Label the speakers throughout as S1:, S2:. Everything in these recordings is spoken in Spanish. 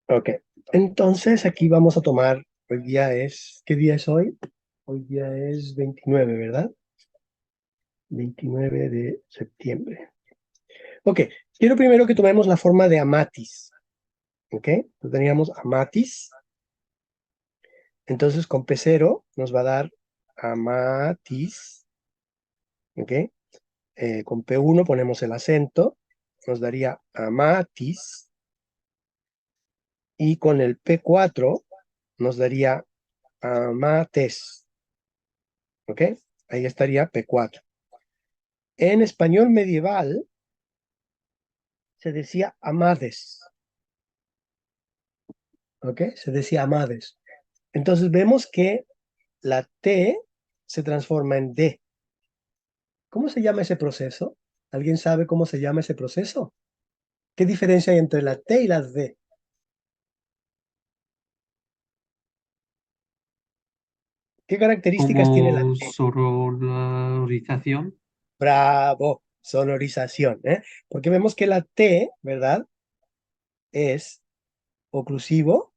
S1: Ok, entonces aquí vamos a tomar, hoy día es, ¿qué día es hoy? Hoy día es 29, ¿verdad? 29 de septiembre. Ok, quiero primero que tomemos la forma de amatis, ¿ok? Entonces teníamos amatis, entonces con P0 nos va a dar amatis, ¿ok? Con P1 ponemos el acento, nos daría amatis, y con el P4 nos daría amates, ¿ok? Ahí estaría P4. En español medieval se decía amades, ¿ok? Se decía amades. Entonces vemos que la T se transforma en D. ¿Cómo se llama ese proceso? ¿Alguien sabe cómo se llama ese proceso? ¿Qué diferencia hay entre la T y la D? ¿Qué características tiene la
S2: Como
S1: T?
S2: sonorización,
S1: Bravo, sonorización, ¿eh? Porque vemos que la T, ¿verdad? Es oclusivo,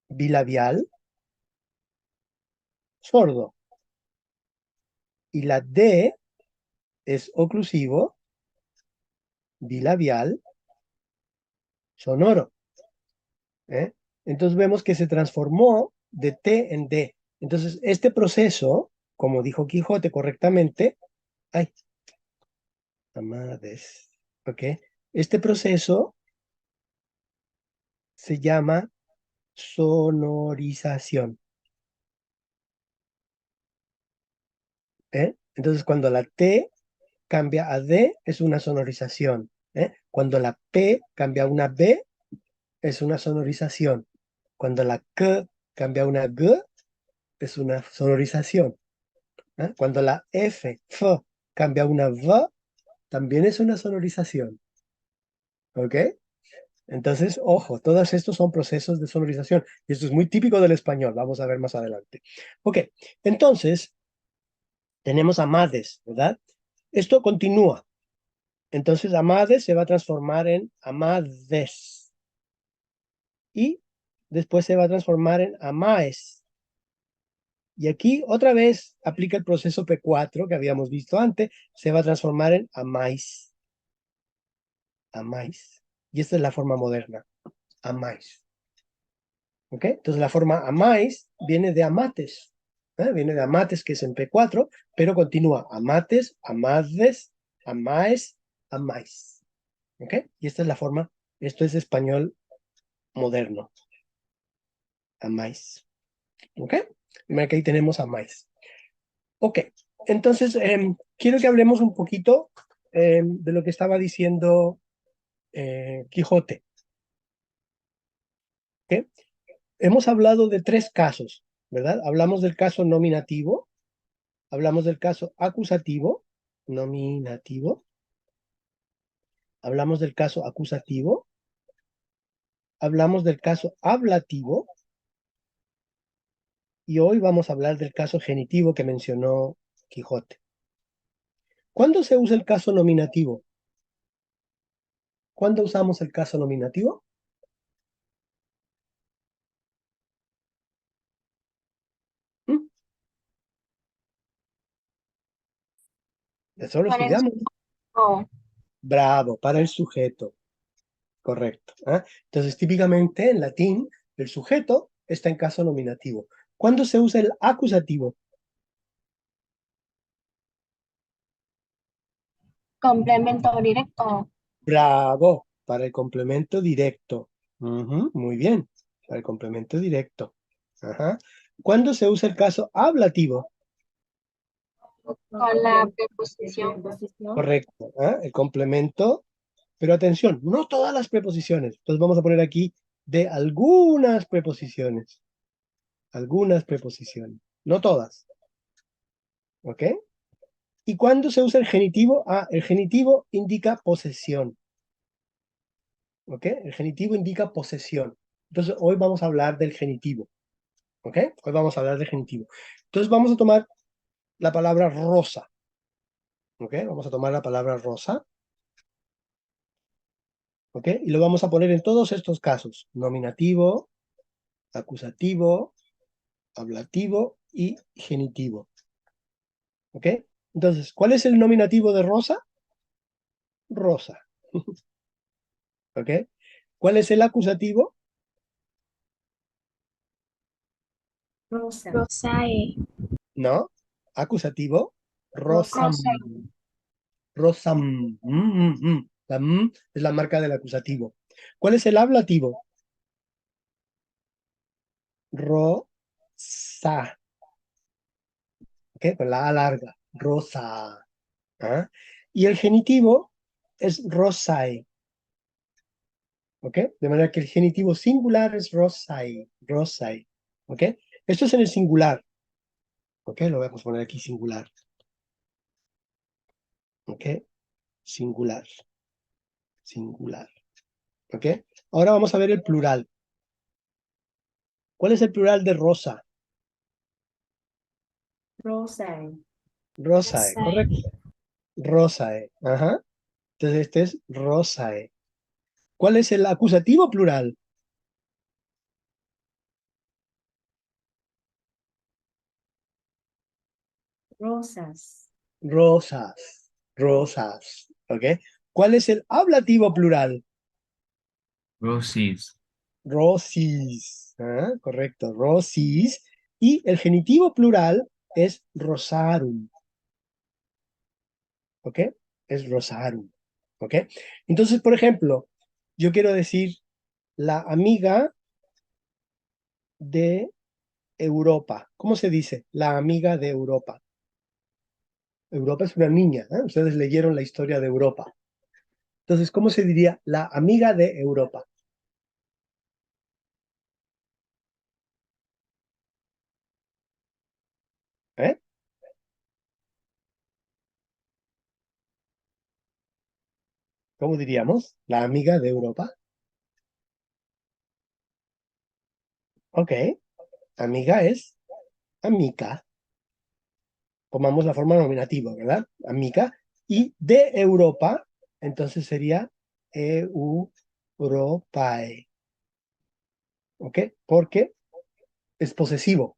S1: bilabial, sordo. Y la D es oclusivo, bilabial, sonoro. ¿Eh? Entonces vemos que se transformó de T en D. Entonces, este proceso, como dijo Quijote correctamente, ay, amades, ¿ok? Este proceso se llama sonorización, ¿eh? Entonces, cuando la T cambia a D, es una sonorización, ¿eh? Cuando la P cambia a una B, es una sonorización. Cuando la K cambia a una G, es una sonorización. ¿Eh? Cuando la F cambia a una V, también es una sonorización. ¿Ok? Entonces, ojo, todos estos son procesos de sonorización. Y esto es muy típico del español. Vamos a ver más adelante. Ok, entonces tenemos amades, ¿verdad? Esto continúa. Entonces, amades se va a transformar en amades. Y después se va a transformar en amaes. Y aquí otra vez aplica el proceso P4 que habíamos visto antes. Se va a transformar en amais. Amáis. Y esta es la forma moderna, amáis. ¿Ok? Entonces la forma amáis viene de amates. Viene de amates, que es en P4, pero continúa amates, amades, amáes, amáis. ¿Ok? Y esta es la forma, esto es español moderno, amáis. ¿Ok? Mira que ahí tenemos amáis. Ok, entonces quiero que hablemos un poquito de lo que estaba diciendo Quijote. ¿Ok? Hemos hablado de tres casos, ¿verdad? Hablamos del caso nominativo, hablamos del caso acusativo, nominativo, hablamos del caso acusativo, hablamos del caso ablativo y hoy vamos a hablar del caso genitivo que mencionó Quijote. ¿Cuándo se usa el caso nominativo? ¿Cuándo usamos el caso nominativo? ¿Mm? Eso lo
S3: Para el
S1: estudiamos.
S3: sujeto,
S1: Bravo, para el sujeto. Correcto. ¿Ah? Entonces, típicamente en latín, el sujeto está en caso nominativo. ¿Cuándo se usa el acusativo?
S3: complemento directo,
S1: Bravo, para el complemento directo. Ujú, muy bien, para el complemento directo. Ajá. ¿Cuándo se usa el caso ablativo?
S3: con la preposición.
S1: Correcto. ¿Ah? El complemento, pero atención, no todas las preposiciones. Entonces vamos a poner aquí de algunas preposiciones. Algunas preposiciones. No todas. ¿Ok? ¿Y cuándo se usa el genitivo? Ah, el genitivo indica posesión. ¿Ok? El genitivo indica posesión. Entonces, hoy vamos a hablar del genitivo. ¿Ok? Hoy vamos a hablar del genitivo. Entonces, vamos a tomar la palabra rosa. ¿Ok? Vamos a tomar la palabra rosa. ¿Ok? Y lo vamos a poner en todos estos casos. Nominativo, acusativo, ablativo y genitivo. ¿Ok? Entonces, ¿cuál es el nominativo de Rosa? Rosa. ¿Ok? ¿Cuál es el acusativo?
S4: Rosa.
S3: Rosae.
S1: No. Acusativo.
S4: Rosa.
S1: Rosam. Rosam. La m es la marca del acusativo. ¿Cuál es el ablativo? Rosa. ¿Ok? Con la A larga. Rosa. ¿Ah? Y el genitivo es rosae. ¿Ok? De manera que el genitivo singular es rosae. Rosae. ¿Ok? Esto es en el singular. ¿Ok? Lo vamos a poner aquí singular. ¿Ok? Singular. Singular. ¿Ok? Ahora vamos a ver el plural. ¿Cuál es el plural de rosa?
S4: Rosa.
S1: Rosae,
S3: Rosae.
S1: correcto. Rosae. Ajá. Entonces este es rosae. ¿Cuál es el acusativo plural?
S4: Rosas.
S1: Rosas. Rosas. ¿Ok? ¿Cuál es el ablativo plural?
S2: Roses.
S1: Rosis. Ah, correcto. Rosis. Y el genitivo plural es rosarum. ¿Ok? Es rosarum. ¿Ok? Entonces, por ejemplo, yo quiero decir la amiga de Europa. ¿Cómo se dice? La amiga de Europa. Europa es una niña, ¿eh? Ustedes leyeron la historia de Europa. Entonces, ¿cómo se diría la amiga de Europa? ¿Eh? ¿Cómo diríamos? La amiga de Europa. Ok. Amiga es amica. Tomamos la forma nominativa, ¿verdad? Amica. Y de Europa, entonces sería Europae. ¿Ok? Porque es posesivo.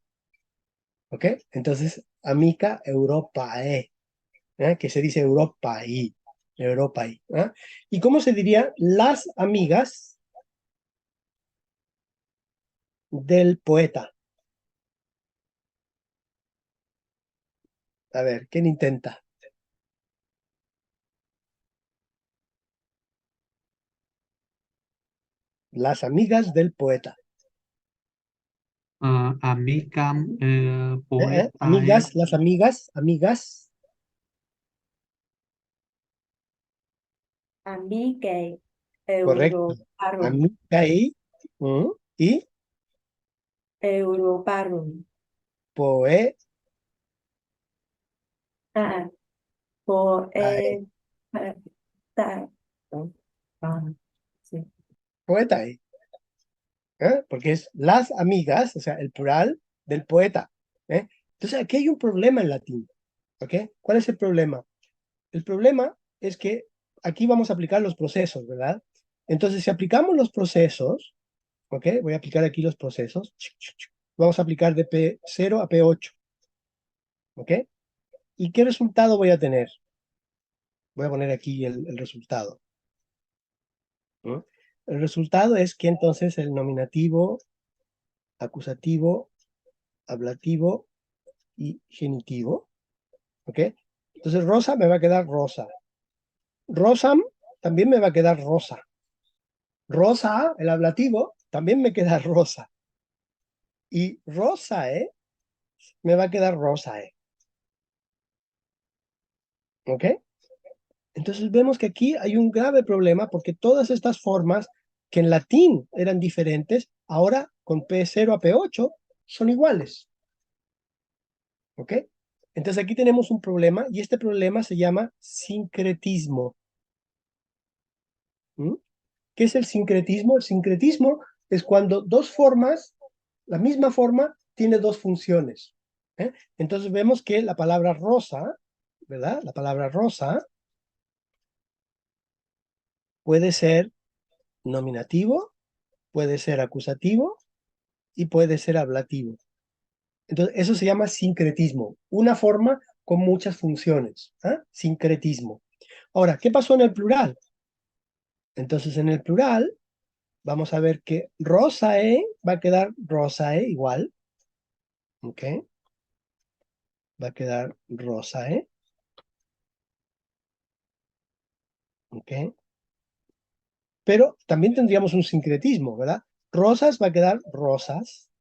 S1: ¿Ok? Entonces, amica Europae. Que se dice Europa y Europa y. ¿Y cómo se diría las amigas del poeta? A ver, ¿quién intenta? Las amigas del poeta.
S2: Amicam poetae.
S1: Amigas, las amigas, amigas.
S4: Amigae.
S1: Correcto.
S4: Europarum.
S1: Amiga y
S4: Europarum.
S1: poeta.
S4: Ah, poeta. Ah, sí.
S1: Poeta, porque es las amigas, o sea, el plural del poeta. Entonces, aquí hay un problema en latín. ¿Ok? ¿Cuál es el problema? El problema es que aquí vamos a aplicar los procesos, ¿verdad? Entonces, si aplicamos los procesos, ¿ok? Voy a aplicar aquí los procesos. Vamos a aplicar de P0 a P8, ¿ok? ¿Y qué resultado voy a tener? Voy a poner aquí el resultado. ¿No? El resultado es que entonces el nominativo, acusativo, ablativo y genitivo, ¿ok? Entonces rosa me va a quedar rosa. Rosam también me va a quedar rosa. Rosa, el ablativo, también me queda rosa. Y rosae me va a quedar rosae. ¿Ok? Entonces vemos que aquí hay un grave problema porque todas estas formas que en latín eran diferentes, ahora con P0 a P8 son iguales. ¿Ok? Entonces aquí tenemos un problema y este problema se llama sincretismo. ¿Mm? ¿Qué es el sincretismo? El sincretismo es cuando dos formas, la misma forma, tiene dos funciones. Entonces vemos que la palabra rosa, ¿verdad? La palabra rosa puede ser nominativo, puede ser acusativo y puede ser ablativo. Entonces, eso se llama sincretismo, una forma con muchas funciones. ¿Ah? Sincretismo. Ahora, ¿qué pasó en el plural? Entonces, en el plural, vamos a ver que rosae va a quedar rosae igual. ¿Ok? Va a quedar rosae. ¿Ok? Pero también tendríamos un sincretismo, ¿verdad? Rosas va a quedar rosas.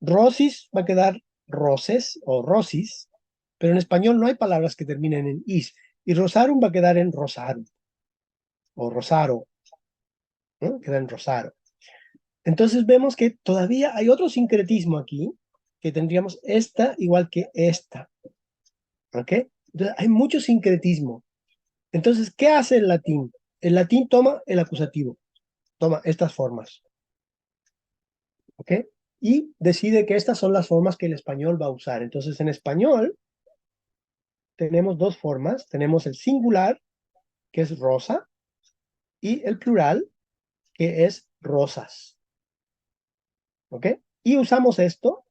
S1: Rosis va a quedar roses o rosis. Pero en español no hay palabras que terminen en is. Y rosarum va a quedar en rosarum o rosaro, ¿no? Queda en rosaro. Entonces vemos que todavía hay otro sincretismo aquí, que tendríamos esta igual que esta. ¿Ok? Entonces hay mucho sincretismo. Entonces, ¿qué hace el latín? El latín toma el acusativo, toma estas formas. ¿Ok? Y decide que estas son las formas que el español va a usar. Entonces, en español tenemos dos formas. Tenemos el singular, que es rosa, y el plural, que es rosas. ¿Ok? Y usamos esto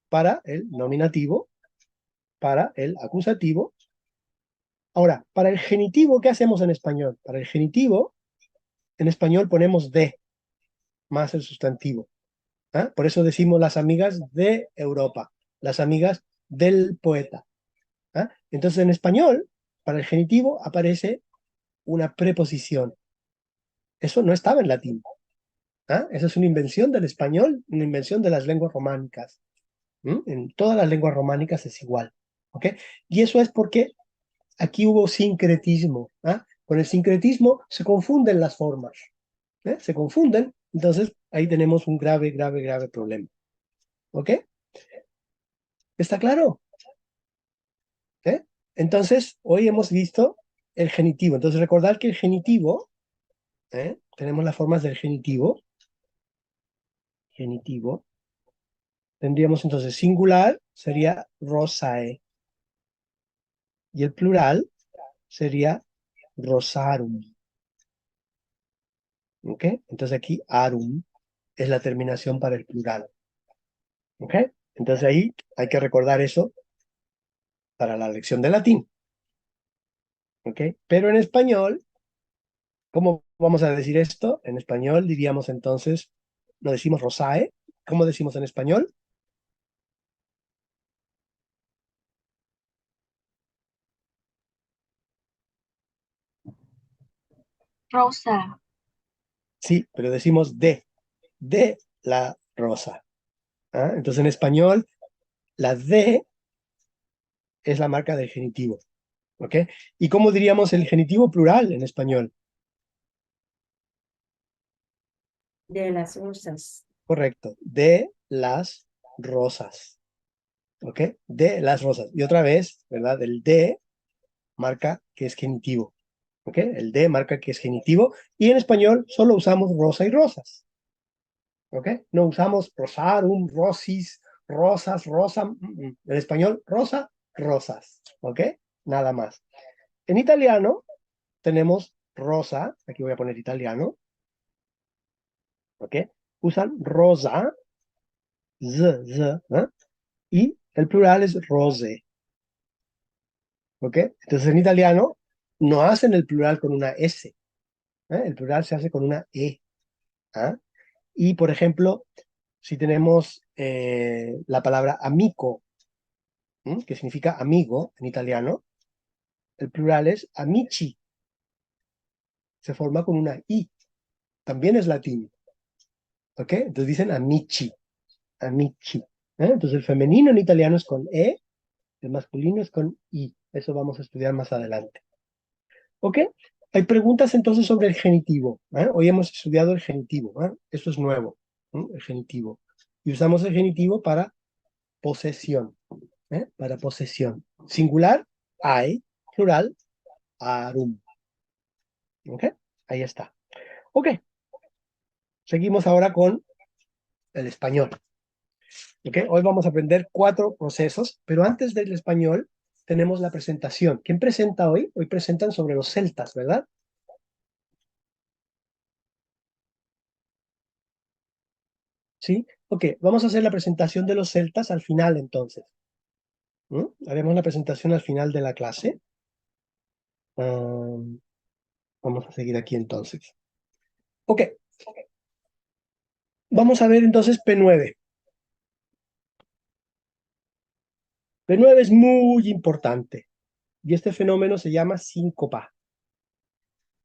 S1: para el nominativo, para el acusativo. Ahora, para el genitivo, ¿qué hacemos en español? Para el genitivo, en español ponemos de más el sustantivo. ¿Ah? Por eso decimos las amigas de Europa, las amigas del poeta. ¿Ah? Entonces, en español, para el genitivo aparece una preposición. Eso no estaba en latín. ¿Ah? Eso es una invención del español, una invención de las lenguas románicas. ¿Mm? En todas las lenguas románicas es igual. ¿Ok? Y eso es porque aquí hubo sincretismo. ¿Ah? Con el sincretismo se confunden las formas. Se confunden, entonces ahí tenemos un grave, grave, grave problema. ¿Ok? ¿Está claro? ¿Eh? Entonces, hoy hemos visto el genitivo. Entonces, recordar que el genitivo, tenemos las formas del genitivo. Genitivo. Tendríamos entonces singular, sería rosae. Y el plural sería rosarum. ¿Ok? Entonces aquí arum es la terminación para el plural. ¿Ok? Entonces ahí hay que recordar eso para la lección de latín. ¿Ok? Pero en español, ¿cómo vamos a decir esto? En español diríamos entonces, no decimos rosae. ¿Cómo decimos en español?
S3: Rosa.
S1: Sí, pero decimos de la rosa. ¿Ah? Entonces en español, la de es la marca del genitivo. ¿Ok? ¿Y cómo diríamos el genitivo plural en español?
S4: De las rosas.
S1: Correcto, de las rosas. ¿Ok? De las rosas. Y otra vez, ¿verdad? El de marca que es genitivo. ¿Ok? El de marca que es genitivo. Y en español solo usamos rosa y rosas. ¿Ok? No usamos rosarum, rosis, rosas, rosa. En español, rosa, rosas. ¿Ok? Nada más. En italiano tenemos rosa. Aquí voy a poner italiano. ¿Ok? Usan rosa, ¿eh? Y el plural es rose. ¿Ok? Entonces en italiano no hacen el plural con una S. El plural se hace con una E. ¿Ah? Y por ejemplo, si tenemos la palabra amico, que significa amigo en italiano, el plural es amici. Se forma con una I. También es latín. ¿Ok? Entonces dicen amici. Amici. Entonces el femenino en italiano es con E, el masculino es con I. Eso vamos a estudiar más adelante. ¿Ok? Hay preguntas entonces sobre el genitivo. Hoy hemos estudiado el genitivo. Esto es nuevo, el genitivo. Y usamos el genitivo para posesión. Para posesión. Singular, hay. Plural, arum. ¿Ok? Ahí está. Ok. Seguimos ahora con el español. ¿Ok? Hoy vamos a aprender 4 procesos, pero antes del español tenemos la presentación. ¿Quién presenta hoy? Hoy presentan sobre los celtas, ¿verdad? ¿Sí? Ok, vamos a hacer la presentación de los celtas al final entonces. ¿Mm? Haremos la presentación al final de la clase. Um, Vamos a seguir aquí entonces. Ok, vamos a ver entonces P9. P9 es muy importante y este fenómeno se llama síncopa.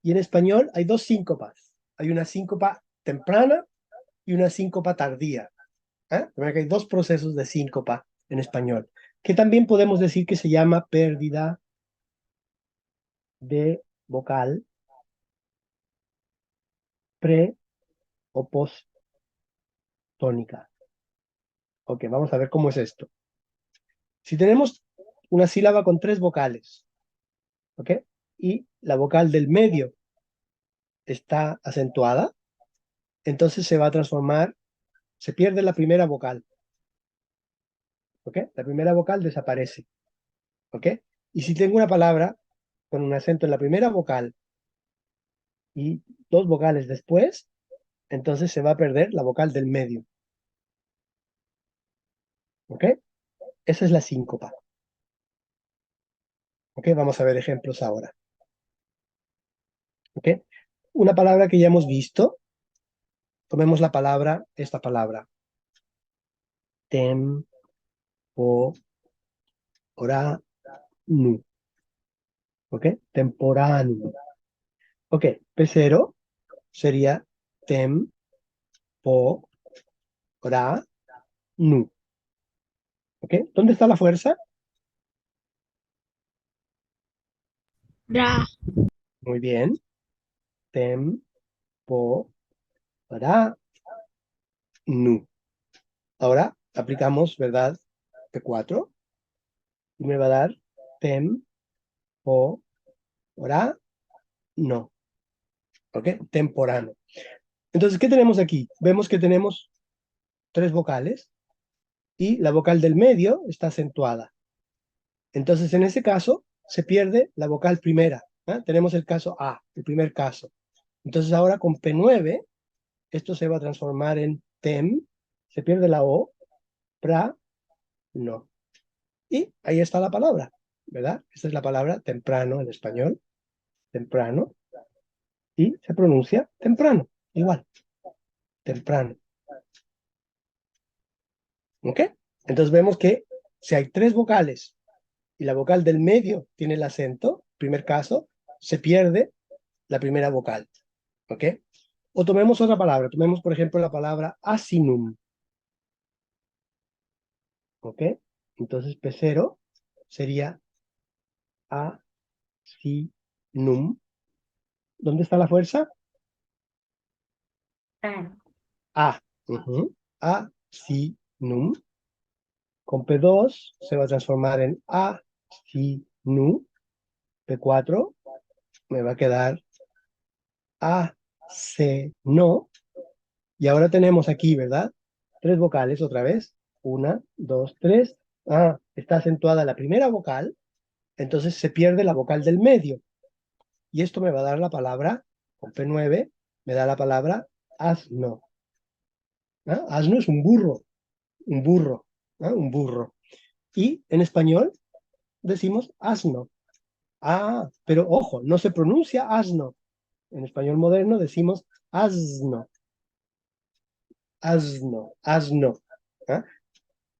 S1: Y en español hay dos síncopas. Hay una síncopa temprana y una síncopa tardía. ¿Eh? De manera que hay dos procesos de síncopa en español, que también podemos decir que se llama pérdida de vocal pre o postónica. Ok, vamos a ver cómo es esto. Si tenemos una sílaba con tres vocales, ¿ok? Y la vocal del medio está acentuada, entonces se va a transformar, se pierde la primera vocal, ¿ok? La primera vocal desaparece, ¿ok? Y si tengo una palabra con un acento en la primera vocal y dos vocales después, entonces se va a perder la vocal del medio, ¿ok? Esa es la síncopa, ¿ok? Vamos a ver ejemplos ahora, ¿ok? Una palabra que ya hemos visto, tomemos la palabra, esta palabra, temporanu, ¿ok? Temporanu. Ok, P0 sería temporanu, ¿ok? ¿Dónde está la fuerza?
S3: Ra.
S1: Muy bien, temporanu. Ahora aplicamos, ¿verdad? P4 y me va a dar temporano, ¿ok? Temporano. Entonces, ¿qué tenemos aquí? Vemos que tenemos tres vocales y la vocal del medio está acentuada. Entonces, en ese caso, se pierde la vocal primera. ¿Eh? Tenemos el caso A, el primer caso. Entonces, ahora con P9, esto se va a transformar en tem, se pierde la O, pra, no. Y ahí está la palabra, ¿verdad? Esta es la palabra temprano en español, temprano, y se pronuncia temprano, igual, temprano. ¿Ok? Entonces vemos que si hay tres vocales y la vocal del medio tiene el acento, primer caso, se pierde la primera vocal. ¿Ok? O tomemos otra palabra, tomemos por ejemplo la palabra asinum. ¿Ok? Entonces P0 sería asinum. ¿Dónde está la fuerza?
S4: Ah,
S1: A. Ujú. Asinum. Con P2 se va a transformar en asinu. P4 me va a quedar aceno. Y ahora tenemos aquí, ¿verdad? Tres vocales otra vez. Una, dos, tres. Ah, está acentuada la primera vocal, entonces se pierde la vocal del medio. Y esto me va a dar la palabra, con P9, me da la palabra asno. ¿Ah? Asno es un burro, un burro, ¿ah? Un burro. Y en español decimos asno. Ah, pero ojo, no se pronuncia asno. En español moderno decimos asno, asno, asno. ¿Ah?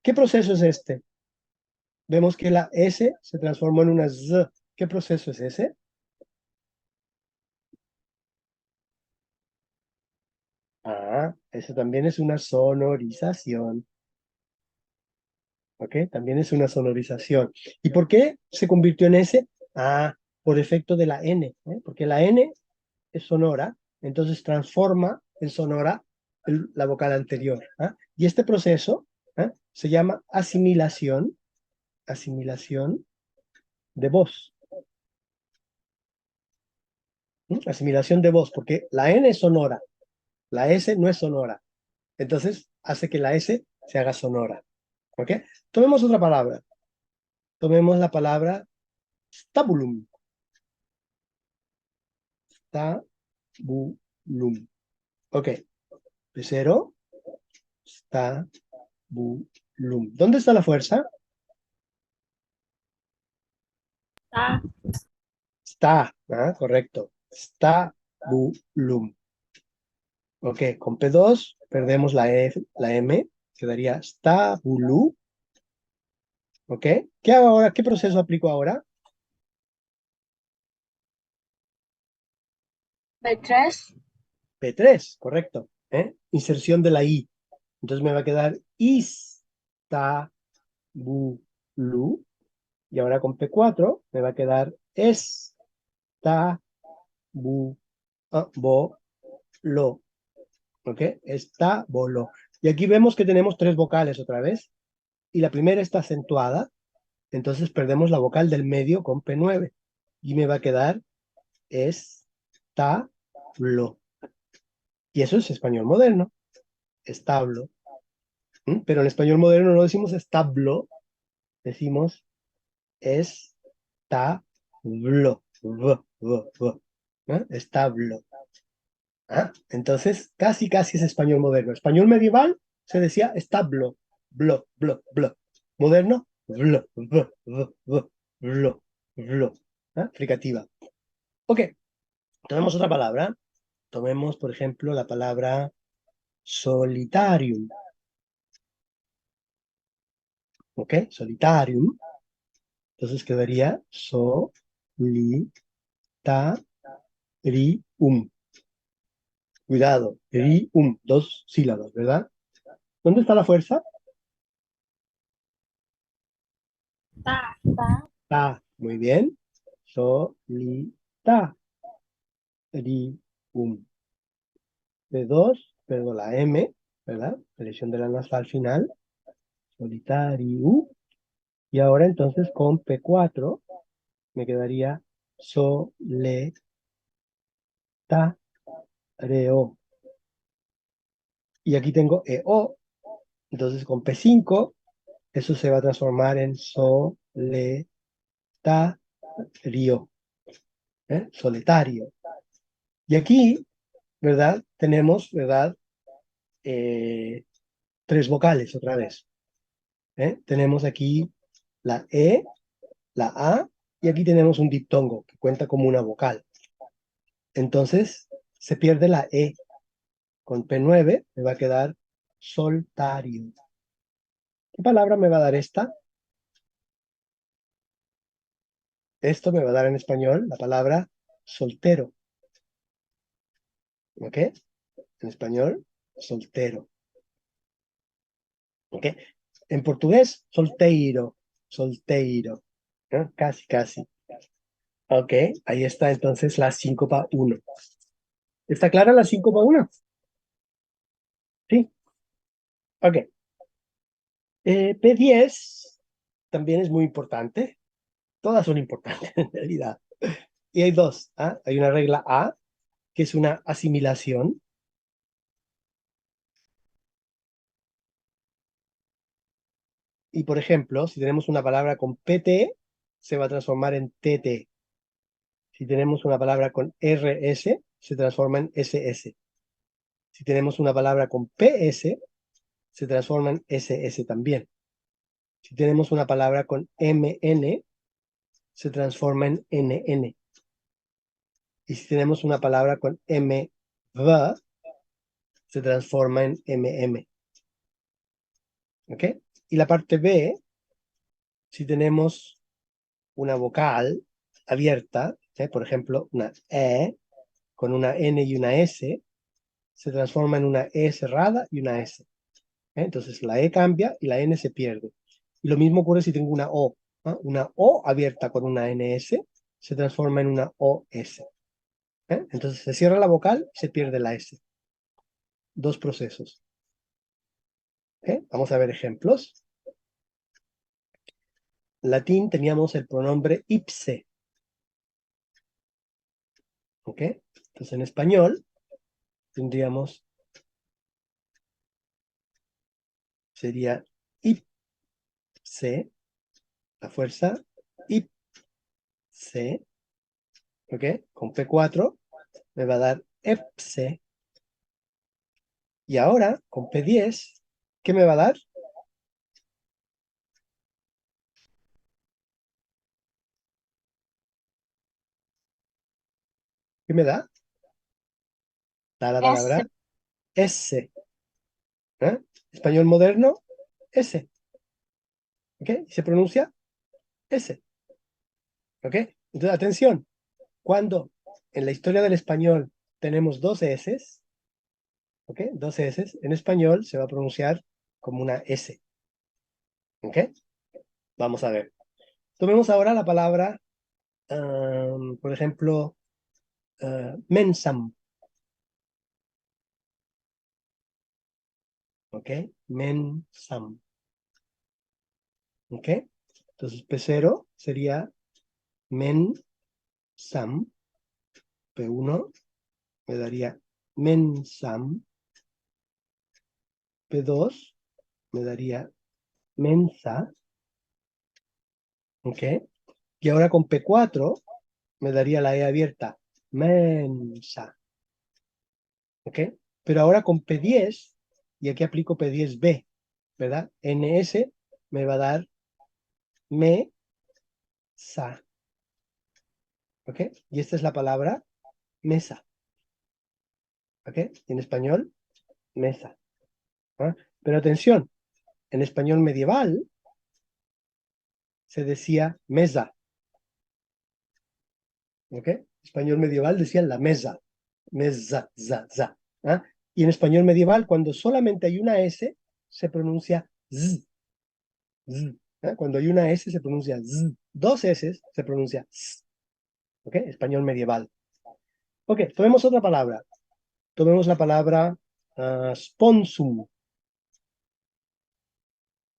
S1: ¿Qué proceso es este? Vemos que la S se transformó en una Z. ¿Qué proceso es ese? Ah, eso también es una sonorización. ¿Ok? También es una sonorización. ¿Y por qué se convirtió en S? Ah, por efecto de la N, porque la N es sonora, entonces transforma en sonora la vocal anterior. ¿Ah? Y este proceso se llama asimilación, asimilación de voz. Asimilación de voz, porque la N es sonora, la S no es sonora. Entonces hace que la S se haga sonora. ¿Ok? Tomemos otra palabra. Tomemos la palabra stabulum. Stabulum. Ok. Primero, Stabulum. ¿Dónde está la fuerza?
S3: Ta.
S1: Está, correcto. Stabulum. Ok, con P2 perdemos la M, quedaría stabulu. Ok, ¿qué hago ahora? ¿Qué proceso aplico ahora?
S3: B3.
S1: P3, correcto. Inserción de la I. Entonces me va a quedar istabulu. Y ahora con P4 me va a quedar estabolo. ¿Ok? Estabolo. Y aquí vemos que tenemos tres vocales otra vez. Y la primera está acentuada. Entonces perdemos la vocal del medio con P9. Y me va a quedar establo. Y eso es español moderno. Establo. Pero en español moderno no decimos establo, decimos establo. Establo. Entonces, casi, casi es español moderno. Español medieval se decía establo. Blo. Moderno, blo. Fricativa. Ok, tomemos otra palabra. Tomemos, por ejemplo, la palabra solitarium. ¿Ok? Solitarium. Entonces quedaría solitarium. Cuidado, rium, dos sílabas, ¿verdad? ¿Dónde está la fuerza?
S3: Ta.
S1: Ta, muy bien. Solitarium. P2, perdón, la M, ¿verdad? Selección de la nasal al final. Solitarium. Y ahora entonces con P4 me quedaría soletareo. Y aquí tengo EO. Entonces con P5 eso se va a transformar en soletario. Solitario. Y aquí, ¿verdad? Tenemos, ¿verdad? Eh, tres vocales otra vez. Tenemos aquí la E, la A, y aquí tenemos un diptongo que cuenta como una vocal. Entonces, se pierde la E. Con P9 me va a quedar soltario. ¿Qué palabra me va a dar esta? Esto me va a dar en español la palabra soltero. ¿Ok? En español, soltero. ¿Ok? En portugués, solteiro. Casi, casi. Ok, ahí está entonces la síncopa 1. ¿Está clara la síncopa 1? Sí. Ok. P10 también es muy importante. Todas son importantes en realidad. Y hay dos. Hay una regla A, que es una asimilación. Y por ejemplo, si tenemos una palabra con PT, se va a transformar en TT. Si tenemos una palabra con RS, se transforma en SS. Si tenemos una palabra con PS, se transforma en SS también. Si tenemos una palabra con MN, se transforma en NN. Y si tenemos una palabra con MV, se transforma en MM. ¿Ok? Y la parte B, si tenemos una vocal abierta, por ejemplo, una E con una N y una S, se transforma en una E cerrada y una S. Entonces la E cambia y la N se pierde. Y lo mismo ocurre si tengo una O. Una O abierta con una NS se transforma en una OS. Entonces se cierra la vocal y se pierde la S. Dos procesos. Vamos a ver ejemplos. En latín teníamos el pronombre ipse. ¿Ok? Entonces en español tendríamos, sería ipse, la fuerza, ipse, ¿ok? Con P4 me va a dar epse. Y ahora, con P10, ¿Qué me va a dar? ¿Qué me da? Da la
S3: S.
S1: palabra S. ¿eh? Español moderno, S. ¿Ok? Se pronuncia S. ¿Ok? Entonces, atención. Cuando en la historia del español tenemos dos S, ¿ok? Dos S, en español se va a pronunciar como una S. ¿Ok? Vamos a ver. Tomemos ahora la palabra, por ejemplo, mensam. ¿Ok? Mensam. ¿Ok? Entonces, P0 sería mensam. P1 me daría mensam. P2 me daría mensa. ¿Ok? Y ahora con P4 me daría la E abierta. Mensa. ¿Ok? Pero ahora con P10, y aquí aplico P10B, ¿verdad? NS me va a dar mesa. ¿Ok? Y esta es la palabra mesa. ¿Ok? Y en español, mesa. ¿Ah? Pero atención, en español medieval se decía mesa. ¿Ok? Español medieval decían la mesa. Mesa, za. ¿Ah? Y en español medieval, cuando solamente hay una S, se pronuncia z. Z. ¿Ah? Cuando hay una S, se pronuncia z. Dos S, se pronuncia s. ¿Ok? Español medieval. Ok, tomemos otra palabra. Tomemos la palabra sponsum.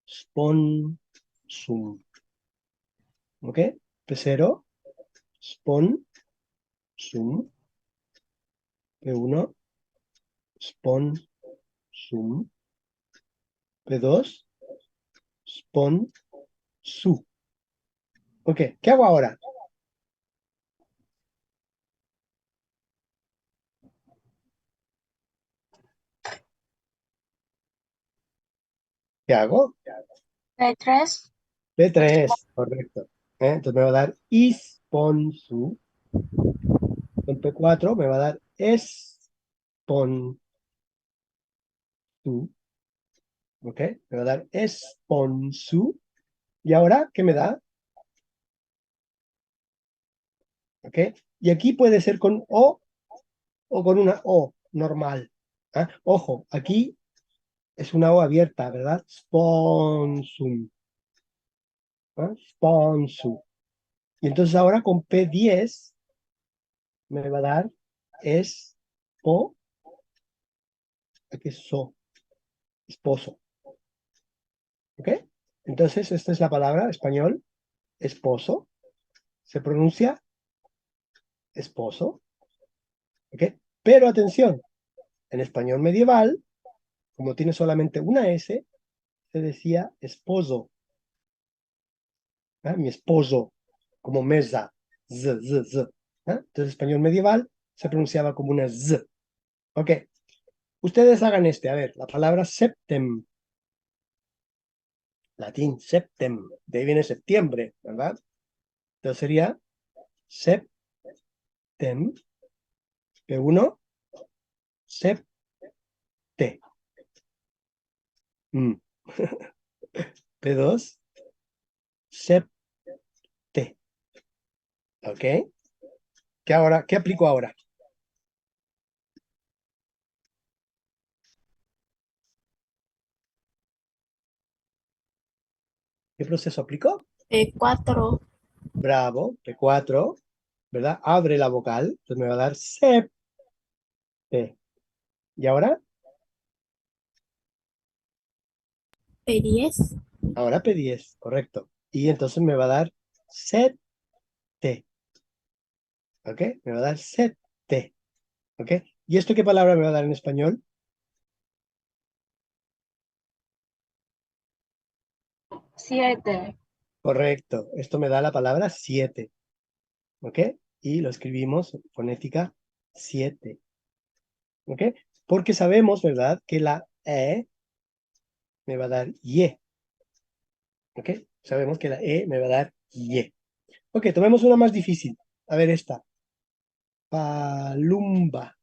S1: Sponsum. ¿Ok? P0, sponsum. P1, sponsum. P2, sponsu. Ok, ¿qué hago ahora? ¿Qué hago?
S3: P3.
S1: P3, correcto. Entonces me va a dar isponsu. Con P4 me va a dar esponsu. ¿Ok? Me va a dar esponsu. ¿Y ahora qué me da? ¿Ok? Y aquí puede ser con o con una O normal. ¿Ah? Ojo, aquí es una O abierta, ¿verdad? Sponsum. ¿Ah? Sponsu. Y entonces ahora con P10 me va a dar espo, aquí es so, esposo. ¿Ok? Entonces esta es la palabra español, esposo. Se pronuncia esposo. ¿Ok? Pero atención, en español medieval, como tiene solamente una S, se decía esposo. ¿Ah? Mi esposo, como mesa. Z. ¿Ah? Entonces, español medieval se pronunciaba como una Z. Ok, ustedes hagan este. A ver, la palabra septem, latín septem, de ahí viene septiembre, ¿verdad? Entonces sería septem, P1, septe. Mm. P2, septe. ¿Ok? ¿Qué aplico ahora? ¿Qué proceso aplico?
S3: P4.
S1: Bravo, P4, ¿verdad? Abre la vocal, entonces me va a dar septe. ¿Y ahora?
S3: P10.
S1: Ahora P10, correcto. Y entonces me va a dar sete, ¿ok? Me va a dar sete, ¿ok? ¿Y esto qué palabra me va a dar en español?
S3: 7.
S1: Correcto, esto me da la palabra siete, ¿ok? Y lo escribimos fonética 7, ¿ok? Porque sabemos, ¿verdad? Que la E me va a dar ye. ¿Ok? Sabemos que la E me va a dar ye. Ok, tomemos una más difícil. A ver esta. Palumba.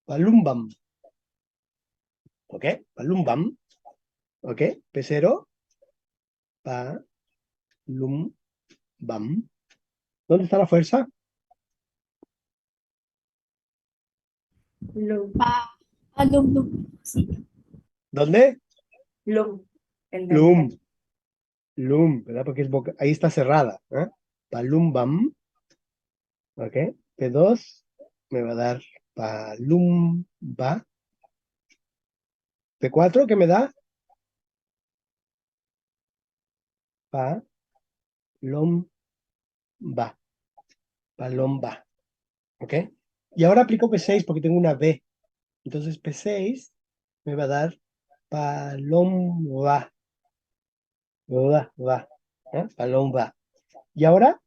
S1: Palumbam. ¿Ok? Palumbam. ¿Ok? P0. Palumbam. ¿Dónde está la fuerza?
S4: Lum.
S3: Alumno. Sí.
S1: ¿Dónde?
S4: Lum. En la
S1: Lum.
S4: mitad.
S1: Lum, ¿verdad? Porque es boca, ahí está cerrada. ¿Eh? Palumbam. ¿Ok? P2 me va a dar palumba. P4, ¿qué me da? Palomba. Palomba. ¿Ok? Y ahora aplico P6 porque tengo una B. Entonces P6 me va a dar palomba. Va. ¿Eh? Palomba. Y ahora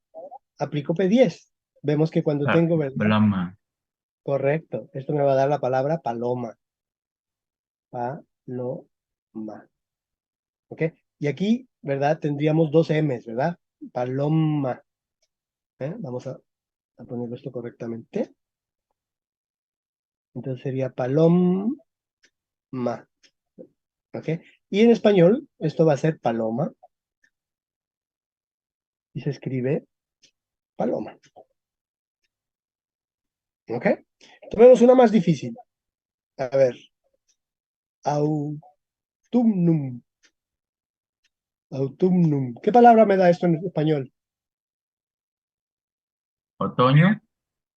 S1: aplico P10. Vemos que cuando tengo, ¿verdad?
S2: Paloma.
S1: Correcto. Esto me va a dar la palabra paloma. Paloma. ¿Ok? Y aquí, ¿verdad? Tendríamos dos M's, ¿verdad? Paloma. ¿Eh? Vamos a poner esto correctamente. Entonces sería paloma. ¿Ok? Y en español, esto va a ser paloma. Y se escribe paloma. ¿Ok? Tomemos una más difícil. A ver. Autumnum. Autumnum. ¿Qué palabra me da esto en español?
S2: Otoño.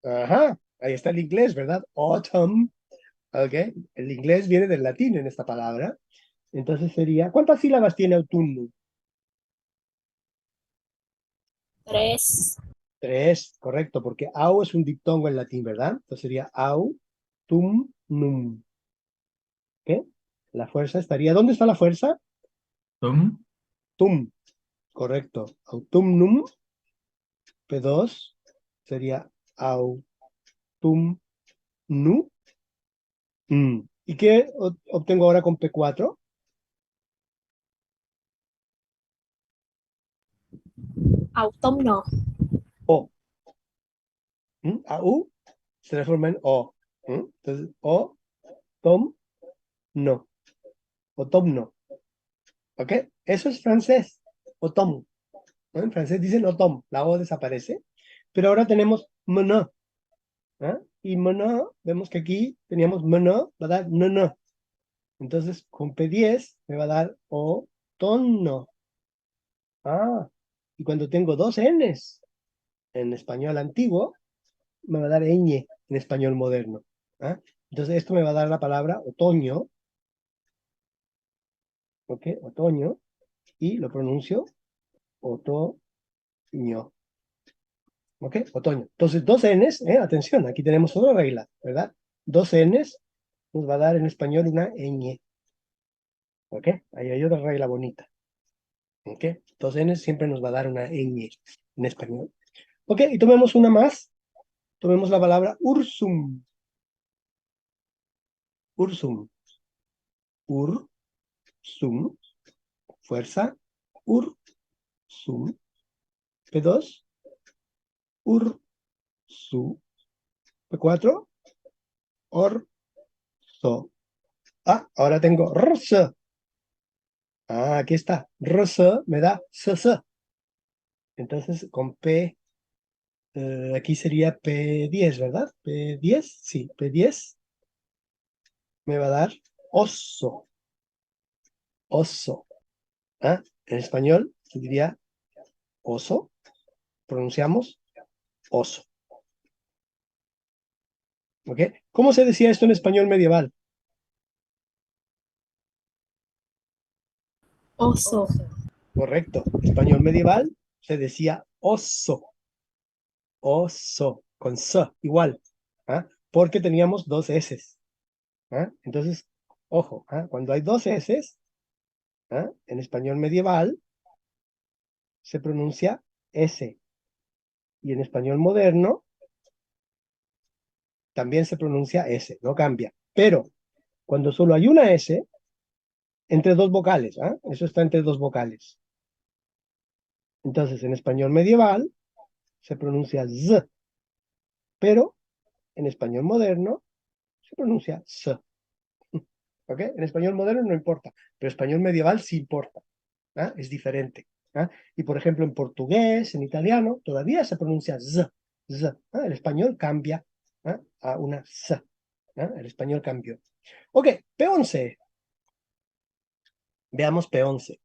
S1: Ajá. Ahí está el inglés, ¿verdad? Autumn. ¿Ok? El inglés viene del latín en esta palabra. Entonces sería, ¿cuántas sílabas tiene autumnum?
S3: 3.
S1: Tres, correcto, porque au es un diptongo en latín, ¿verdad? Entonces sería autumnum. ¿Qué? La fuerza estaría, ¿dónde está la fuerza?
S2: Tum.
S1: Tum, correcto. Autumnum, P2, sería autumnu. ¿Y qué obtengo ahora con P4?
S3: Autumno.
S1: O. Au se transforma en O. Entonces, o, tom, no. Otomno. ¿Ok? Eso es francés. Otom. ¿No? En francés dicen otom. La O desaparece. Pero ahora tenemos mono. ¿Ah? Y mono, vemos que aquí teníamos mono, va a dar no, no. Entonces, con P10 me va a dar otono. Ah, y cuando tengo dos Ns en español antiguo, me va a dar ñ en español moderno. ¿Ah? Entonces, esto me va a dar la palabra otoño. ¿Ok? Otoño. Y lo pronuncio otoño. ¿Ok? Otoño. Entonces, dos Ns, atención, aquí tenemos otra regla, ¿verdad? Dos Ns nos va a dar en español una ñ. ¿Ok? Ahí hay otra regla bonita. ¿Ok? Dos Ns siempre nos va a dar una ñ en español. ¿Ok? Y tomemos una más. Tomemos la palabra ursum. Ursum. Ursum. Fuerza. Ursum. P2. Ursu. P4. Orso. Ah, ahora tengo rso. Ah, aquí está. Rso me da ss. Entonces, con P, aquí sería P10, ¿verdad? P10, sí, P10 me va a dar oso. Oso. ¿Ah? En español se diría oso. Pronunciamos oso. ¿Ok? ¿Cómo se decía esto en español medieval?
S3: Oso.
S1: Correcto. Español medieval se decía oso. Oso. Con s, igual. ¿Ah? Porque teníamos dos S. ¿Ah? Entonces, ojo, ¿ah? Cuando hay dos S, ¿ah? En español medieval se pronuncia S. Y en español moderno también se pronuncia S, no cambia. Pero cuando solo hay una S, entre dos vocales, ¿ah? Eso está entre dos vocales. Entonces, en español medieval se pronuncia z, pero en español moderno se pronuncia s. ¿Ok? En español moderno no importa, pero español medieval sí importa. ¿Ah? Es diferente. ¿Ah? Y por ejemplo, en portugués, en italiano, todavía se pronuncia z. Z. ¿Ah? El español cambia, ¿ah? A una s. ¿Ah? El español cambió. Ok, P11. Veamos P11.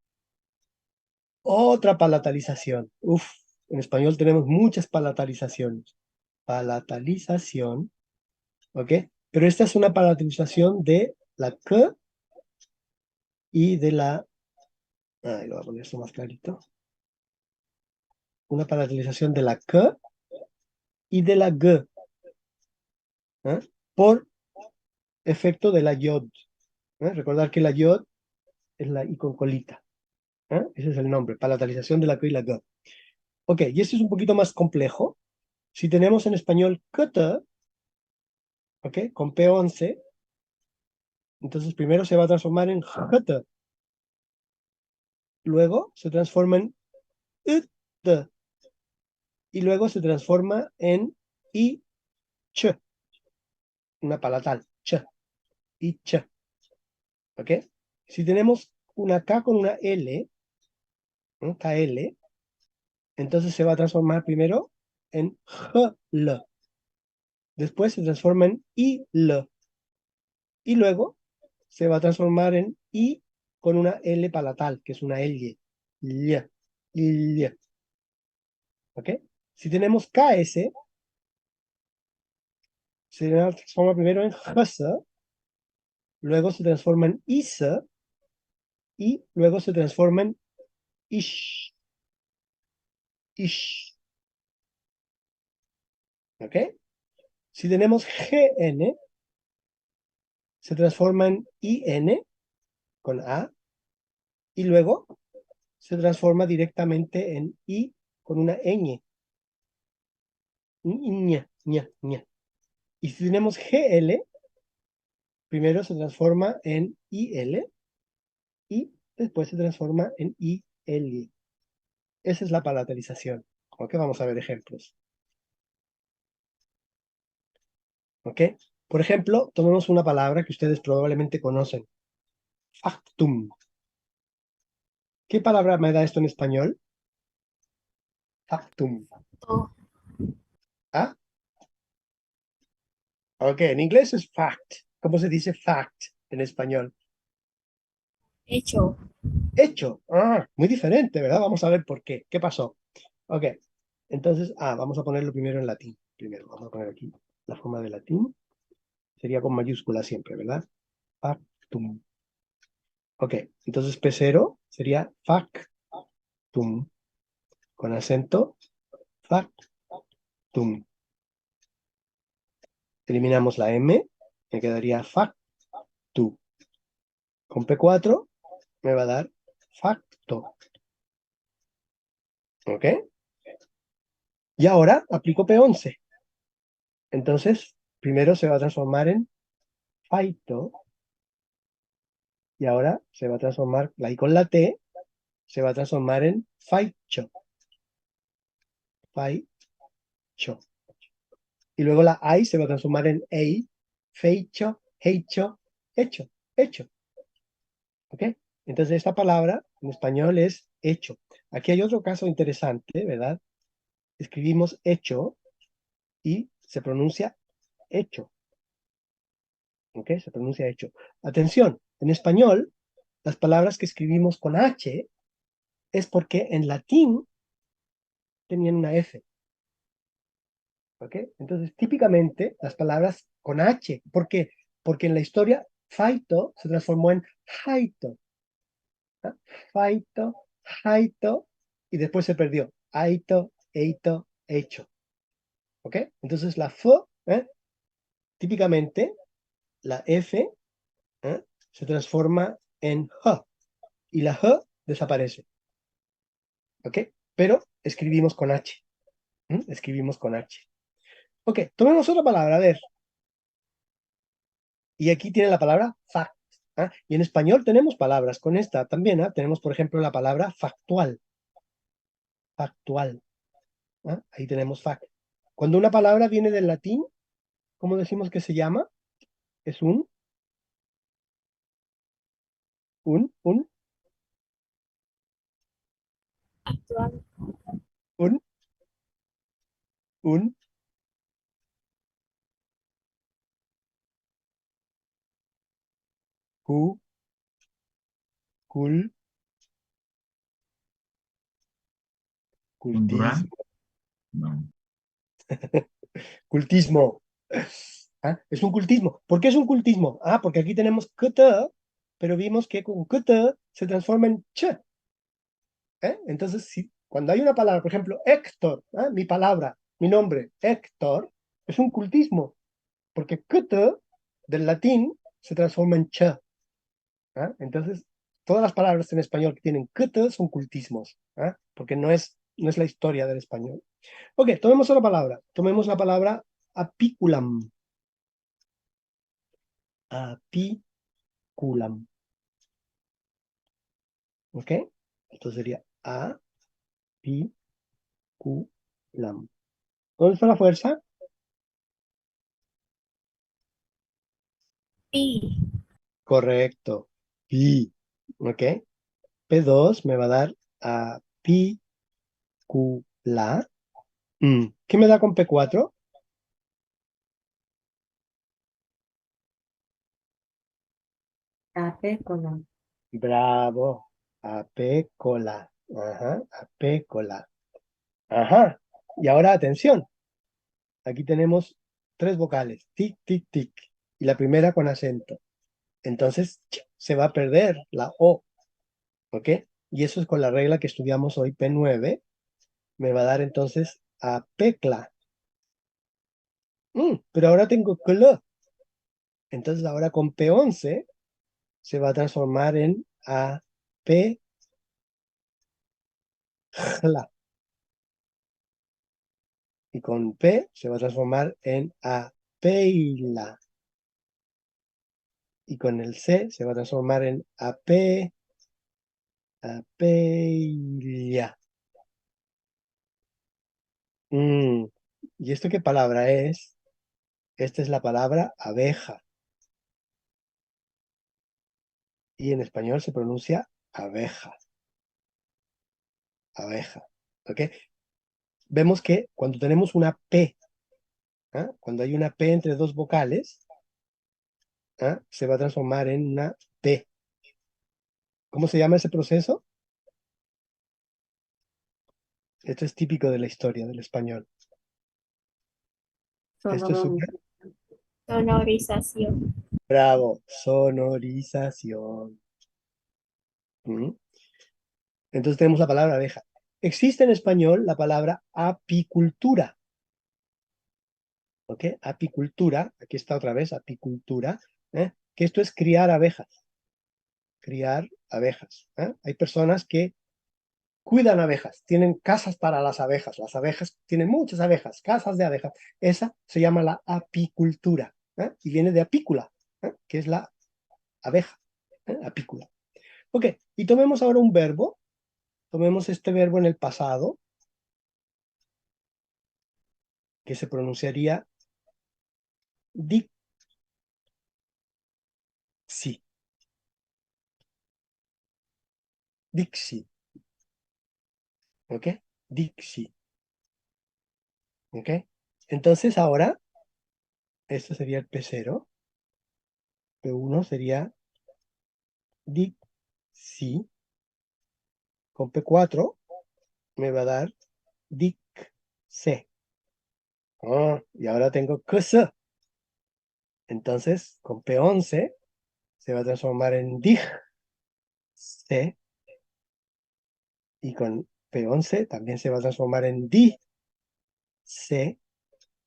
S1: Otra palatalización. Uf, en español tenemos muchas palatalizaciones. Palatalización, ¿ok? Pero esta es una palatalización de la K y de la... Ahí lo voy a poner esto más clarito. Una palatalización de la K y de la G, ¿eh? Por efecto de la yod. Recordar que la yod es la I con colita. Ese es el nombre, palatalización de la K y la G. Ok, y este es un poquito más complejo. Si tenemos en español KT, ¿ok? Con P11, entonces primero se va a transformar en JT, luego se transforma en IT, y luego se transforma en ICH, una palatal, ch, ICH, ¿ok? Si tenemos una K con una L, ¿no? KL, entonces se va a transformar primero en JL, después se transforma en IL, y luego se va a transformar en I con una L palatal, que es una L, Ll, Ll, ¿ok? Si tenemos KS, se transforma primero en JS, luego se transforma en IS, y luego se transforma en ISH, ISH, ¿ok? Si tenemos GN, se transforma en IN con A, y luego se transforma directamente en I con una ñ, ña, ña, ña. Y si tenemos GL, primero se transforma en IL y después se transforma en IL. Esa es la palatalización. ¿Ok? Vamos a ver ejemplos. ¿Ok? Por ejemplo, tomemos una palabra que ustedes probablemente conocen. Factum. ¿Qué palabra me da esto en español? Factum.
S3: To.
S1: ¿Ah? Ok, en inglés es fact. ¿Cómo se dice fact en español?
S3: Hecho.
S1: Hecho. Ah, muy diferente, ¿verdad? Vamos a ver por qué. ¿Qué pasó? Ok, entonces, vamos a ponerlo primero en latín. Primero, vamos a poner aquí la forma de latín. Sería con mayúscula siempre, ¿verdad? Factum. Ok, entonces P0 sería factum. Con acento, factum. Eliminamos la M, me quedaría factu. Con P4 me va a dar facto. ¿Ok? Y ahora aplico P11. Entonces, primero se va a transformar en faito. Y ahora se va a transformar, la I con la T, se va a transformar en faicho. Faicho. Y luego la I se va a transformar en ei, feicho, heicho, hecho, hecho. ¿Ok? Entonces esta palabra en español es hecho. Aquí hay otro caso interesante, ¿verdad? Escribimos hecho y se pronuncia hecho. ¿Ok? Se pronuncia hecho. Atención, en español, las palabras que escribimos con H es porque en latín tenían una F. ¿Ok? Entonces, típicamente, las palabras con H, ¿por qué? Porque en la historia, faito se transformó en jaito. ¿Ah? Faito, jaito, y después se perdió. Aito, eito, hecho. ¿Ok? Entonces, la F, típicamente, la F, se transforma en J, y la J desaparece. ¿Ok? Pero escribimos con H. Escribimos con H. Ok, tomemos otra palabra, a ver. Y aquí tiene la palabra fact. ¿Ah? Y en español tenemos palabras con esta también. ¿Ah? Tenemos, por ejemplo, la palabra factual. Factual. ¿Ah? Ahí tenemos fact. Cuando una palabra viene del latín, ¿cómo decimos que se llama? Es un,
S3: Actual.
S1: un, un, cu, cul,
S2: Honduras.
S1: cultismo.
S2: No.
S1: Cultismo. ¿Ah? Es un cultismo. ¿Por qué es un cultismo? Ah, porque aquí tenemos kt, pero vimos que con kt se transforma en ch. ¿Eh? Entonces, cuando hay una palabra, por ejemplo, Héctor, ¿ah? Mi palabra, mi nombre, Héctor, es un cultismo, porque kt del latín se transforma en ch. ¿Ah? Entonces, todas las palabras en español que tienen kt son cultismos, ¿ah? Porque no es la historia del español. Ok, tomemos otra palabra. Tomemos la palabra apiculam. Apiculam. ¿Ok? Esto sería apiculam. ¿Dónde está la fuerza?
S3: Pi.
S1: Correcto. Pi. ¿Ok? P2 me va a dar apicula. ¿Qué me da con P4?
S4: Apécola.
S1: Bravo. Apécola. Ajá, apécola. Ajá. Y ahora atención. Aquí tenemos tres vocales. Tic, tic, tic. Y la primera con acento. Entonces se va a perder la O. ¿Ok? Y eso es con la regla que estudiamos hoy, P9. Me va a dar entonces apecla. Pero ahora tengo cl. Entonces ahora con P11 se va a transformar en apecla. Y con P se va a transformar en apeila. Y con el C se va a transformar en apelia. ¿Y esto qué palabra es? Esta es la palabra abeja. Y en español se pronuncia abeja. Abeja. ¿Ok? Vemos que cuando tenemos una P, ¿ah? Cuando hay una P entre dos vocales, ¿ah? Se va a transformar en una P. ¿Cómo se llama ese proceso? Esto es típico de la historia del español. Esto es una,
S4: Sonorom.
S3: Sonorización.
S1: bravo, sonorización. ¿Mm? Entonces tenemos la palabra abeja. Existe en español la palabra apicultura. ¿Ok? Apicultura, aquí está otra vez, apicultura, ¿eh? Que esto es criar abejas. Criar abejas. ¿Eh? Hay personas que cuidan abejas, tienen casas para las abejas tienen muchas abejas, casas de abejas. Esa se llama la apicultura, ¿eh? Y viene de apícula, ¿eh? Que es la abeja, ¿eh? Apícula. Ok, y tomemos ahora un verbo, tomemos este verbo en el pasado, que se pronunciaría dixi, dixi, ¿ok? Dixi, ¿ok? Entonces ahora, esto sería el P0, P1 sería dixi, con P4 me va a dar dixi. Y ahora tengo ks. Entonces, con P11 se va a transformar en dig-se. Y con P11 también se va a transformar en di-se.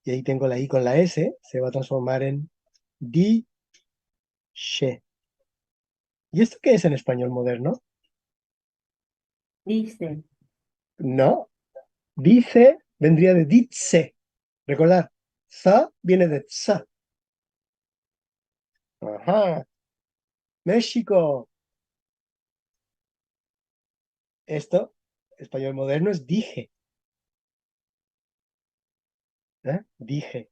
S1: Y ahí tengo la I con la S. Se va a transformar en di-she. ¿Y esto qué es en español moderno?
S4: Dice.
S1: No. Dice vendría de ditse. Recordar, sa viene de tsa. Ajá. México. Esto, español moderno, es dije. Dije.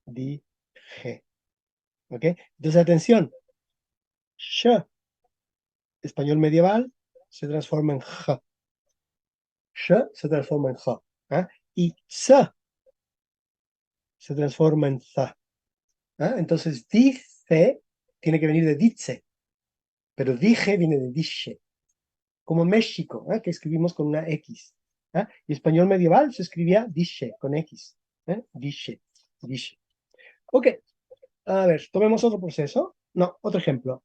S1: Dije. ¿Ok? Entonces, atención. Sh, español medieval, se transforma en j. Sh se transforma en j. Y ts se transforma en za. Entonces, dice tiene que venir de dice, pero dije viene de diche, como México, que escribimos con una X. Y español medieval se escribía diche, con X. Diche, diche. Ok, a ver, tomemos otro proceso. No, otro ejemplo.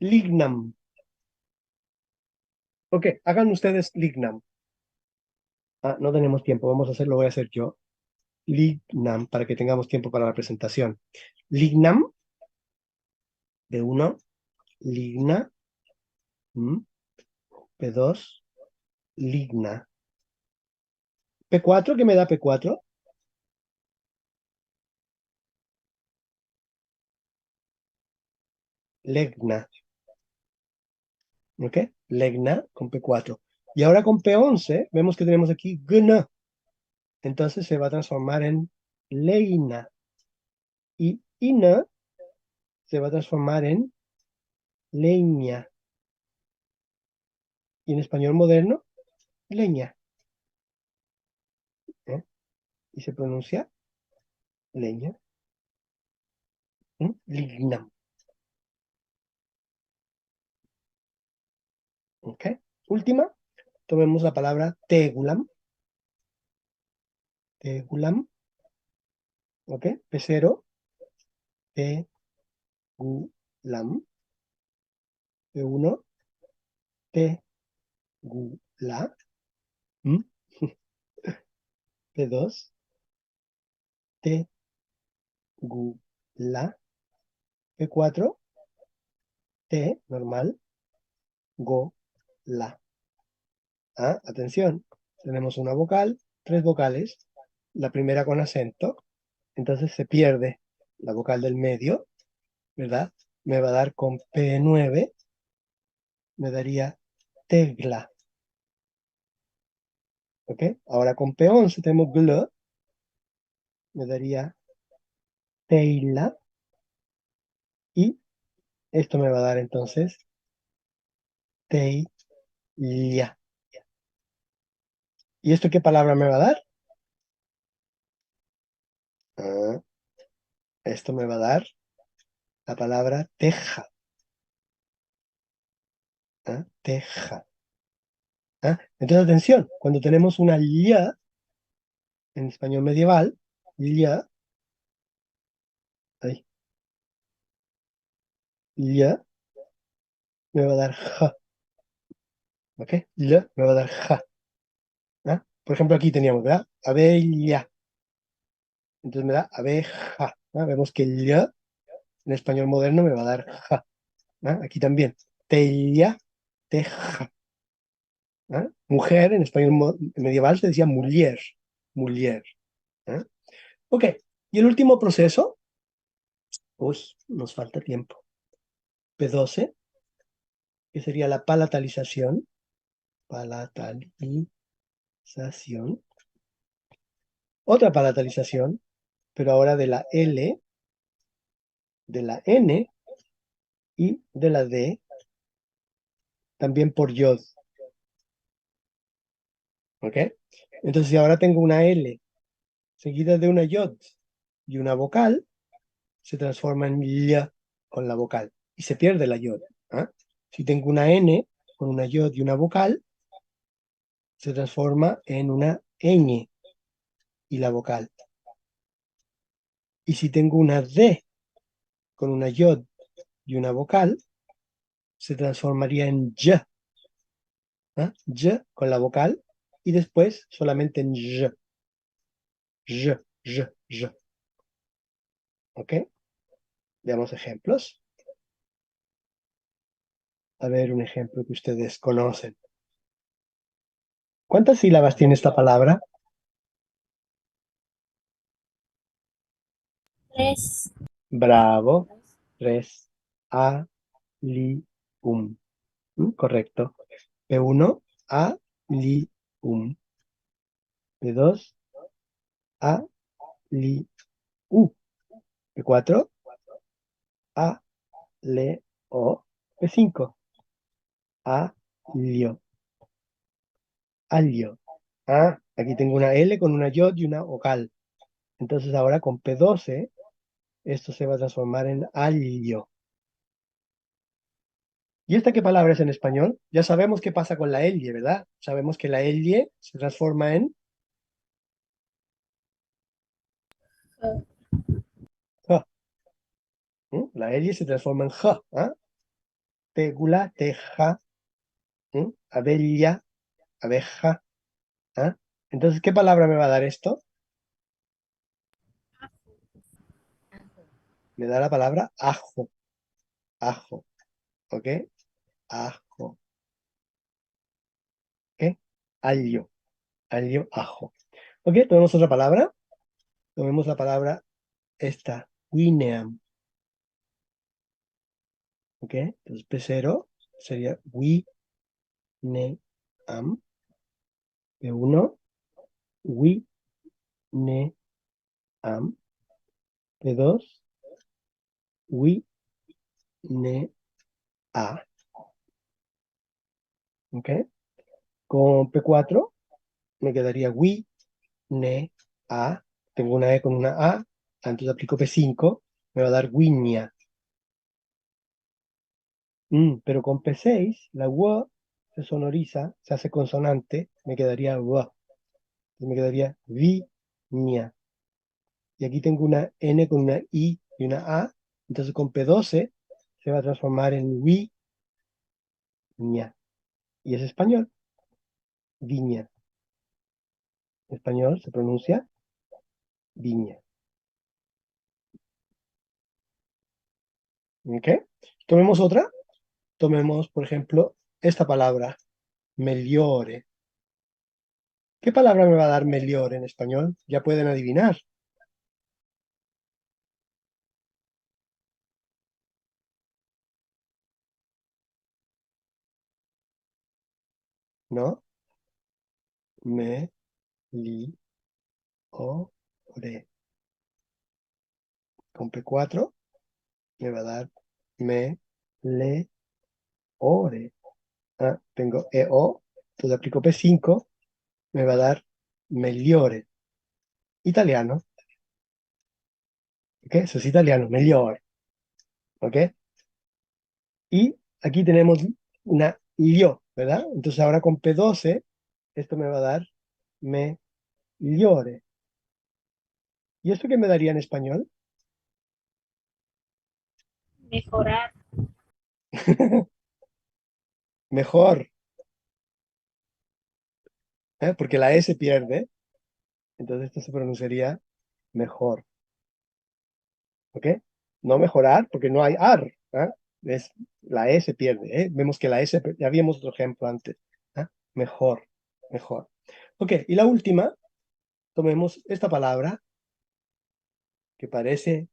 S1: Lignam. Ok, hagan ustedes lignam. No tenemos tiempo, vamos a hacerlo, voy a hacer yo. Lignam, para que tengamos tiempo para la presentación. Lignam, B1, ligna, P2, ligna. P4, ¿qué me da P4? Legna. ¿Ok? Legna con P4. Y ahora con P11 vemos que tenemos aquí gna. Entonces se va a transformar en leina. Y ina se va a transformar en leña. Y en español moderno, leña. Y se pronuncia leña. Lignam. ¿Ok? Última, tomemos la palabra tegulam. Tegulam. ¿Ok? P0. Tegulam. P1. Tegula. P2. Tegula. P4. T, normal. Go-la. Atención. Tenemos una vocal, tres vocales. La primera con acento. Entonces se pierde la vocal del medio, ¿verdad? Me va a dar con P9, me daría tegla. ¿Ok? Ahora con P11 tenemos gl, me daría teila. Y esto me va a dar entonces teilla. ¿Y esto qué palabra me va a dar? Esto me va a dar la palabra teja. Teja. Entonces, atención, cuando tenemos una lla en español medieval, lla, ahí, lla me va a dar ja. ¿Ok? Lla me va a dar ja. Por ejemplo, aquí teníamos, ¿verdad? Abella. Entonces me da abeja. Vemos que lla en español moderno me va a dar ja. Aquí también. Tella, teja. Mujer en español medieval se decía muller. Muller. Ok. Y el último proceso. Uy, nos falta tiempo. P12, que sería la palatalización. Palatalización. Otra palatalización, pero ahora de la L, de la N y de la D, también por yod. ¿Ok? Entonces, si ahora tengo una L seguida de una yod y una vocal, se transforma en lla con la vocal y se pierde la yod. Si tengo una N con una yod y una vocal, se transforma en una ñ y la vocal. Y si tengo una D con una yod y una vocal, se transformaría en y. Y con la vocal y después solamente en y. Y, y, y. ¿Ok? Veamos ejemplos. A ver, un ejemplo que ustedes conocen. ¿Cuántas sílabas tiene esta palabra?
S3: 3.
S1: Bravo. 3, a, li, um. Correcto. P1, a, li, um. P2, a, li, u. P4, a, le, o. P5, a, lio. Alio. Ah, aquí tengo una L con una yod y una vocal. Entonces ahora con P12, esto se va a transformar en alio. ¿Y esta qué palabra es en español? Ya sabemos qué pasa con la L, ¿verdad? Sabemos que la L se transforma en
S3: Ja.
S1: ja. La L se transforma en ja. ¿Ah? Tegula, teja, abella, abeja. ¿Ah? Entonces, ¿qué palabra me va a dar esto? Me da la palabra ajo. Ajo. ¿Ok? Ajo. ¿Ok? Alio. Alio, ajo. ¿Ok? Tomemos otra palabra. Tomemos la palabra esta. Wineam. ¿Ok? Entonces, P0 sería wineam. P1, wineam. P2, winea. ¿Ok? Con P4 me quedaría winea. Tengo una E con una A, entonces aplico P5, me va a dar winia. Pero con P6, la W se sonoriza, se hace consonante, me quedaría W. Entonces me quedaría viña. Y aquí tengo una N con una I y una A, entonces con P12 se va a transformar en viña. Y es español, viña. En español se pronuncia viña. ¿Ok? Tomemos otra. Tomemos, por ejemplo, esta palabra, meliore. ¿Qué palabra me va a dar meliore en español? Ya pueden adivinar, ¿no? Me, li, o, re. Con P4 me va a dar me, le, ore. Ah, tengo EO, entonces aplico P5, me va a dar meliore. Italiano, ¿ok? Eso es italiano, meliore, ¿ok? Y aquí tenemos una lio, ¿verdad? Entonces ahora con P12, esto me va a dar meliore. ¿Y esto qué me daría en español?
S3: Mejorar.
S1: Mejor, ¿eh? Porque la E se pierde, entonces esto se pronunciaría mejor, ¿ok? No mejorar, porque no hay ar, ¿eh? La E se pierde, ¿eh? Vemos que la E ya vimos otro ejemplo antes, ¿eh? Mejor, mejor. Ok, y la última, tomemos esta palabra que parece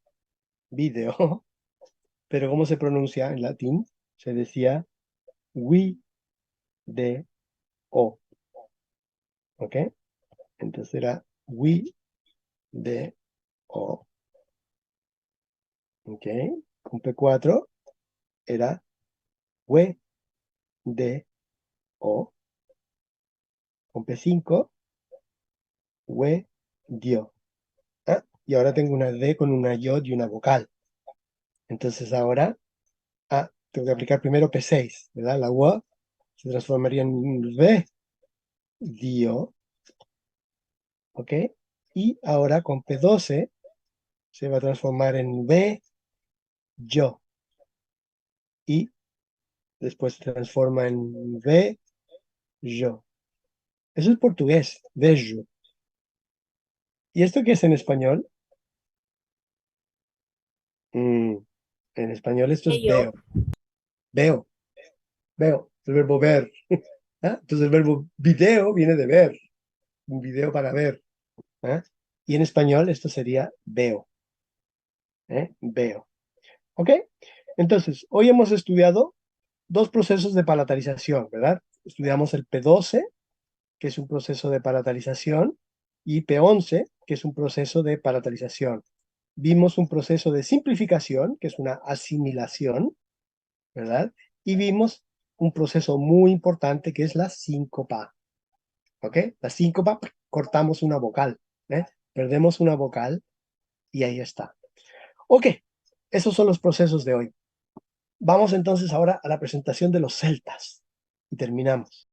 S1: video, pero ¿cómo se pronuncia en latín? Se decía we, de, o, ¿ok? Entonces era we, de, o, ¿ok? Con P4 era we, de, o. Con P5, we, dio. Ah, y ahora tengo una D con una yod y una vocal. Entonces ahora, tengo que aplicar primero P6, ¿verdad? La W se transformaría en V, dio, ¿ok? Y ahora con P12 se va a transformar en V, yo. Y después se transforma en V, yo. Eso es portugués, vejo. ¿Y esto qué es en español? Mm, en español esto es
S3: Ello.
S1: veo. Veo, veo. El verbo ver. ¿Ah? Entonces el verbo video viene de ver. Un video para ver. ¿Ah? Y en español esto sería veo. ¿Eh? Veo. ¿Ok? Entonces, hoy hemos estudiado dos procesos de palatalización, ¿verdad? Estudiamos el P12, que es un proceso de palatalización, y P11, que es un proceso de palatalización. Vimos un proceso de simplificación, que es una asimilación, ¿verdad? Y vimos un proceso muy importante, que es la síncopa. ¿Ok? La síncopa, cortamos una vocal, ¿eh? Perdemos una vocal y ahí está. Ok, esos son los procesos de hoy. Vamos entonces ahora a la presentación de los celtas y terminamos.